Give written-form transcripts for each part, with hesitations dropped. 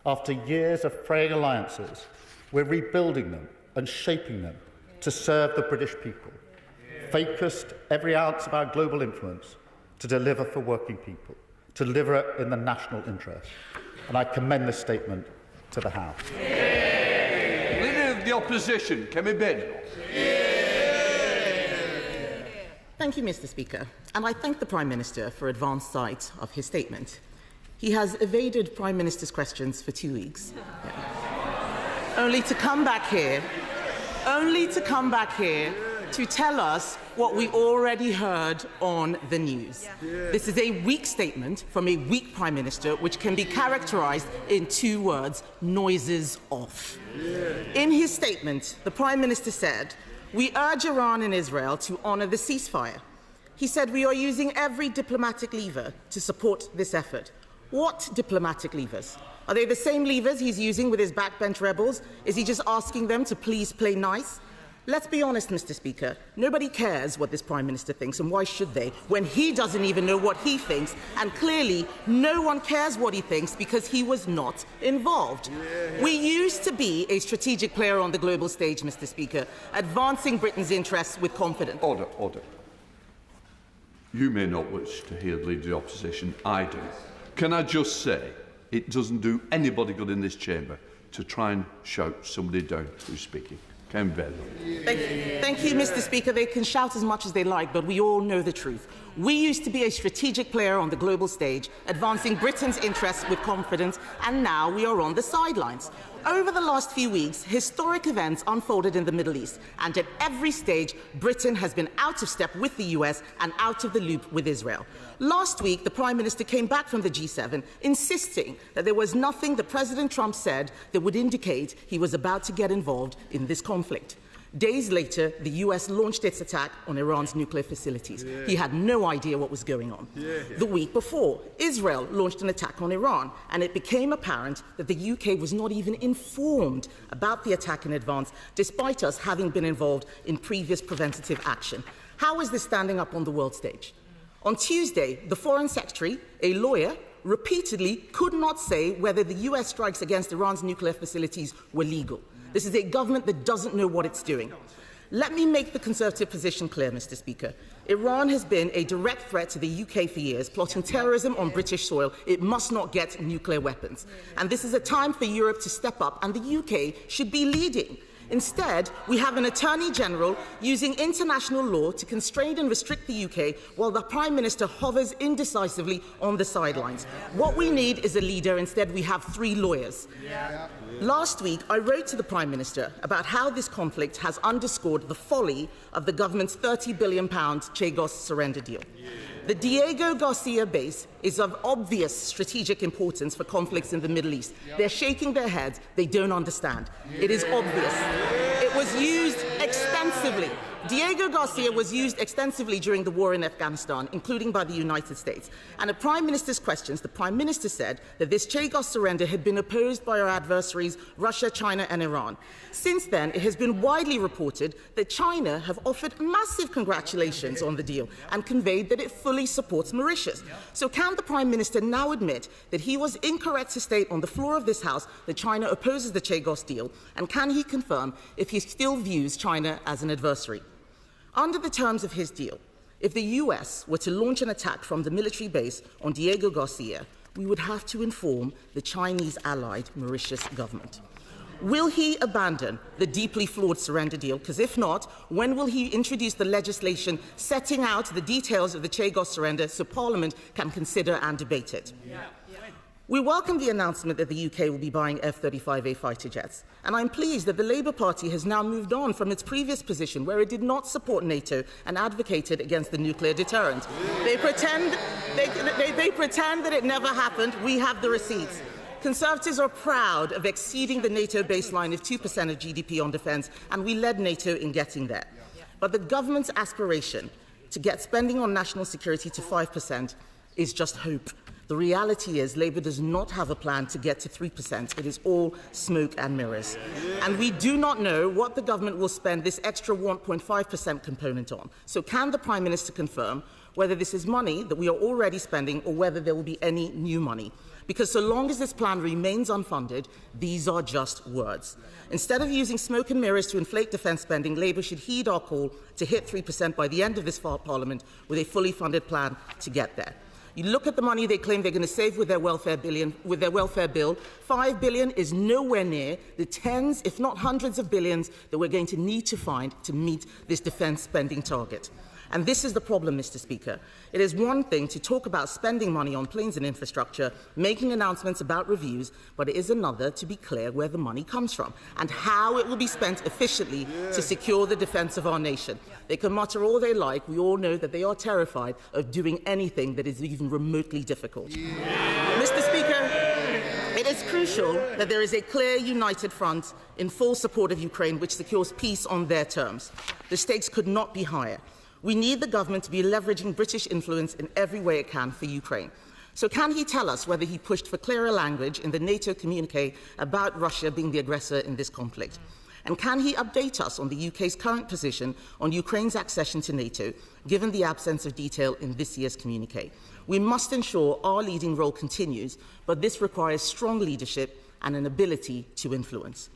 After years of fraying alliances, we're rebuilding them and shaping them to serve the British people, focused every ounce of our global influence to deliver for working people, to deliver it in the national interest. And I commend this statement to the House. Leader of the Opposition, Kemi Badenoch. Thank you, Mr. Speaker, and I thank the Prime Minister for advance sight of his statement. He has evaded Prime Minister's questions for 2 weeks, only to come back here to tell us what we already heard on the news. This is a weak statement from a weak Prime Minister, which can be characterised in 2 words: noises off. In his statement, the Prime Minister said, "We urge Iran and Israel to honour the ceasefire." He said, "We are using every diplomatic lever to support this effort." What diplomatic levers? Are they the same levers he's using with his backbench rebels? Is he just asking them to please play nice? Let's be honest, Mr. Speaker. Nobody cares what this Prime Minister thinks, and why should they, when he doesn't even know what he thinks, and clearly no one cares what he thinks because he was not involved. We used to be a strategic player on the global stage, Mr. Speaker, advancing Britain's interests with confidence. Order, order. You may not wish to hear the Leader of the Opposition. I do. Can I just say, it doesn't do anybody good in this chamber to try and shout somebody down who's speaking. Thank you, Mr. Speaker. They can shout as much as they like, but we all know the truth. We used to be a strategic player on the global stage, advancing Britain's interests with confidence, and now we are on the sidelines. Over the last few weeks, historic events unfolded in the Middle East, and at every stage, Britain has been out of step with the US and out of the loop with Israel. Last week, the Prime Minister came back from the G7, insisting that there was nothing that President Trump said that would indicate he was about to get involved in this conflict. Days later, the US launched its attack on Iran's nuclear facilities. He had no idea what was going on. The week before, Israel launched an attack on Iran, and it became apparent that the UK was not even informed about the attack in advance, despite us having been involved in previous preventative action. How is this standing up on the world stage? On Tuesday, the Foreign Secretary, a lawyer, repeatedly could not say whether the US strikes against Iran's nuclear facilities were legal. This is a government that doesn't know what it's doing. Let me make the Conservative position clear, Mr. Speaker. Iran has been a direct threat to the UK for years, plotting terrorism on British soil. It must not get nuclear weapons. And this is a time for Europe to step up, and the UK should be leading. Instead, we have an Attorney General using international law to constrain and restrict the UK while the Prime Minister hovers indecisively on the sidelines. What we need is a leader. Instead, we have 3 lawyers. Last week, I wrote to the Prime Minister about how this conflict has underscored the folly of the government's £30 billion Chagos surrender deal. The Diego Garcia base is of obvious strategic importance for conflicts in the Middle East. They're shaking their heads. They don't understand. It is obvious. It was used extensively. Diego Garcia was used extensively during the war in Afghanistan, including by the United States. And at Prime Minister's questions, the Prime Minister said that this Chagos surrender had been opposed by our adversaries, Russia, China and Iran. Since then, it has been widely reported that China have offered massive congratulations on the deal and conveyed that it fully supports Mauritius. So can the Prime Minister now admit that he was incorrect to state on the floor of this House that China opposes the Chagos deal? And can he confirm if he still views China as an adversary? Under the terms of his deal, if the US were to launch an attack from the military base on Diego Garcia, we would have to inform the Chinese allied Mauritius government. Will he abandon the deeply flawed surrender deal? Because if not, when will he introduce the legislation setting out the details of the Chagos surrender so Parliament can consider and debate it? We welcome the announcement that the UK will be buying F-35A fighter jets, and I'm pleased that the Labour Party has now moved on from its previous position where it did not support NATO and advocated against the nuclear deterrent. They pretend that it never happened. We have the receipts. Conservatives are proud of exceeding the NATO baseline of 2% of GDP on defence, and we led NATO in getting there. But the government's aspiration to get spending on national security to 5% is just hope. The reality is Labour does not have a plan to get to 3%. It is all smoke and mirrors. And we do not know what the government will spend this extra 1.5% component on. So can the Prime Minister confirm whether this is money that we are already spending or whether there will be any new money? Because so long as this plan remains unfunded, these are just words. Instead of using smoke and mirrors to inflate defence spending, Labour should heed our call to hit 3% by the end of this Parliament with a fully funded plan to get there. You look at the money they claim they're going to save with their welfare bill. 5 billion is nowhere near the tens, if not hundreds of billions that we're going to need to find to meet this defence spending target. And this is the problem, Mr. Speaker. It is one thing to talk about spending money on planes and infrastructure, making announcements about reviews, but it is another to be clear where the money comes from and how it will be spent efficiently to secure the defence of our nation. They can mutter all they like. We all know that they are terrified of doing anything that is even remotely difficult. Mr. Speaker, it is crucial that there is a clear, united front in full support of Ukraine which secures peace on their terms. The stakes could not be higher. We need the government to be leveraging British influence in every way it can for Ukraine. So can he tell us whether he pushed for clearer language in the NATO communique about Russia being the aggressor in this conflict? And can he update us on the UK's current position on Ukraine's accession to NATO, given the absence of detail in this year's communique? We must ensure our leading role continues, but this requires strong leadership and an ability to influence.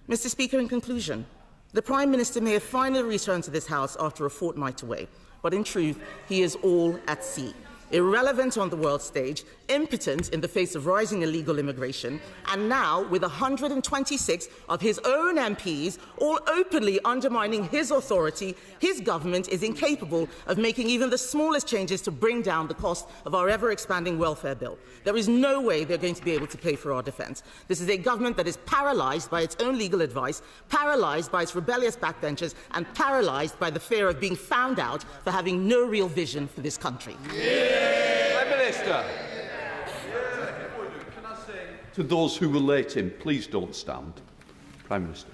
Mr. Speaker, in conclusion, the Prime Minister may have finally returned to this House after a fortnight away, but in truth, he is all at sea. Irrelevant on the world stage, impotent in the face of rising illegal immigration, and now with 126 of his own MPs all openly undermining his authority, his government is incapable of making even the smallest changes to bring down the cost of our ever-expanding welfare bill. There is no way they're going to be able to pay for our defence. This is a government that is paralysed by its own legal advice, paralysed by its rebellious backbenchers, and paralysed by the fear of being found out for having no real vision for this country. Prime Minister. Can I say to those who were late in, please don't stand. Prime Minister.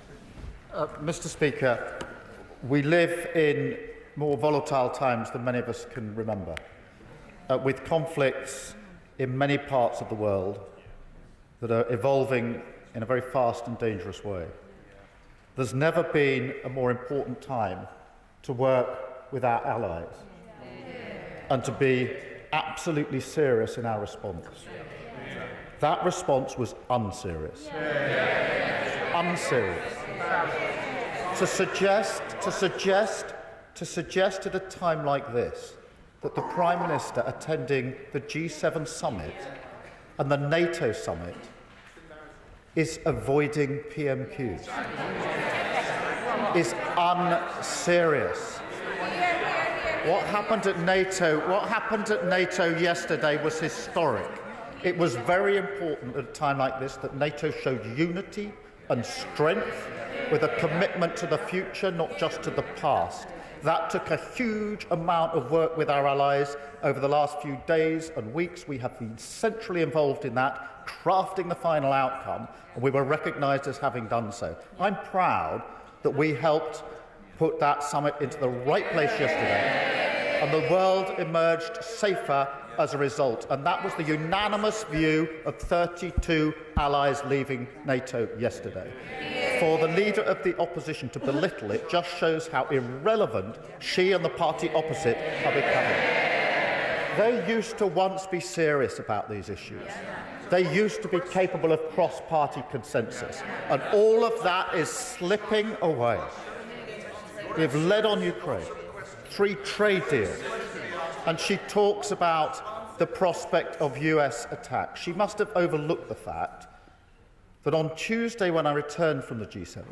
Mr. Speaker, we live in more volatile times than many of us can remember, with conflicts in many parts of the world that are evolving in a very fast and dangerous way. There's never been a more important time to work with our allies and to be absolutely serious in our response. That response was unserious. Unserious. To suggest at a time like this that the Prime Minister attending the G7 summit and the NATO summit is avoiding PMQs is unserious. What happened at NATO yesterday was historic. It was very important at a time like this that NATO showed unity and strength with a commitment to the future, not just to the past. That took a huge amount of work with our allies over the last few days and weeks. We have been centrally involved in that, crafting the final outcome, and we were recognised as having done so. I'm proud that we helped put that summit into the right place yesterday, and the world emerged safer as a result. And that was the unanimous view of 32 allies leaving NATO yesterday. For the leader of the opposition to belittle it just shows how irrelevant she and the party opposite are becoming. They used to once be serious about these issues. They used to be capable of cross-party consensus. And all of that is slipping away. We've led on Ukraine, 3 trade deals, and she talks about the prospect of US attack. She must have overlooked the fact that on Tuesday, when I returned from the G7,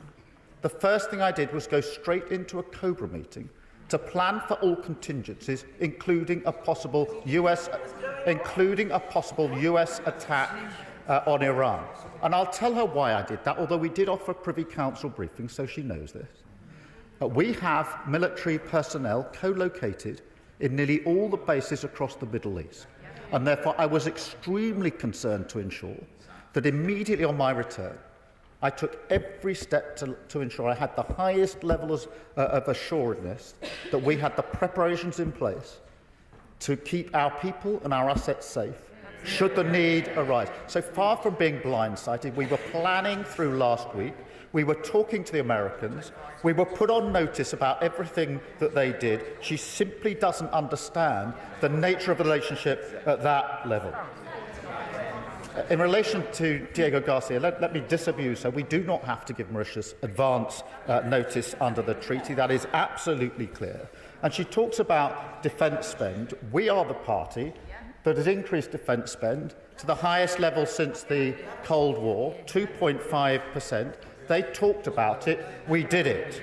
the first thing I did was go straight into a COBRA meeting to plan for all contingencies, including a possible US attack on Iran. And I'll tell her why I did that, although we did offer Privy Council briefings, so she knows this. We have military personnel co-located in nearly all the bases across the Middle East, and therefore I was extremely concerned to ensure that immediately on my return I took every step to ensure I had the highest levels of assuredness that we had the preparations in place to keep our people and our assets safe should the need arise. So far from being blindsided, we were planning through last week. We were talking to the Americans. We were put on notice about everything that they did. She simply doesn't understand the nature of the relationship at that level. In relation to Diego Garcia, let me disabuse her. We do not have to give Mauritius advance notice under the treaty. That is absolutely clear. And she talks about defence spend. We are the party that has increased defence spend to the highest level since the Cold War, 2.5%. They talked about it. We did it.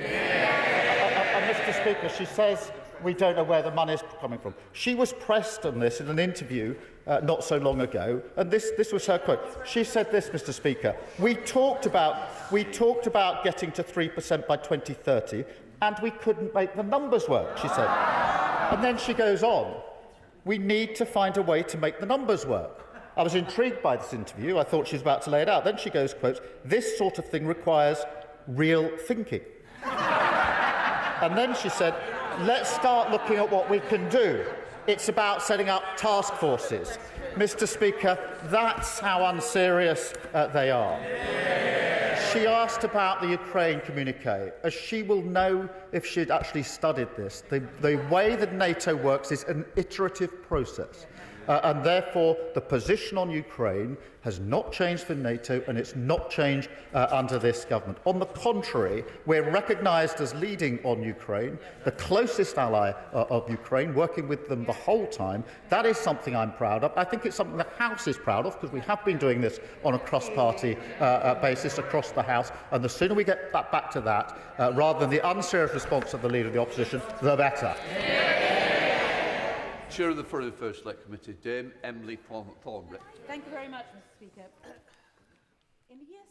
Mr. Speaker, she says we don't know where the money is coming from. She was pressed on this in an interview not so long ago, and this was her quote. She said this, Mr. Speaker, we talked about getting to 3% by 2030, and we couldn't make the numbers work, she said. And then she goes on, we need to find a way to make the numbers work. I was intrigued by this interview. I thought she was about to lay it out. Then she goes, quotes, this sort of thing requires real thinking. And then she said, let's start looking at what we can do. It's about setting up task forces. Mr. Speaker, that's how unserious they are. She asked about the Ukraine communique. As she will know if she'd actually studied this, the way that NATO works is an iterative process. And therefore, the position on Ukraine has not changed for NATO, and it's not changed under this government. On the contrary, we're recognised as leading on Ukraine, the closest ally of Ukraine, working with them the whole time. That is something I'm proud of. I think it's something the House is proud of, because we have been doing this on a cross-party basis across the House, and the sooner we get back to that, rather than the unserious response of the Leader of the Opposition, the better. Chair of the Foreign Affairs Select Committee, Dame Emily Thornbury. Thank you very much, Mr. Speaker. In years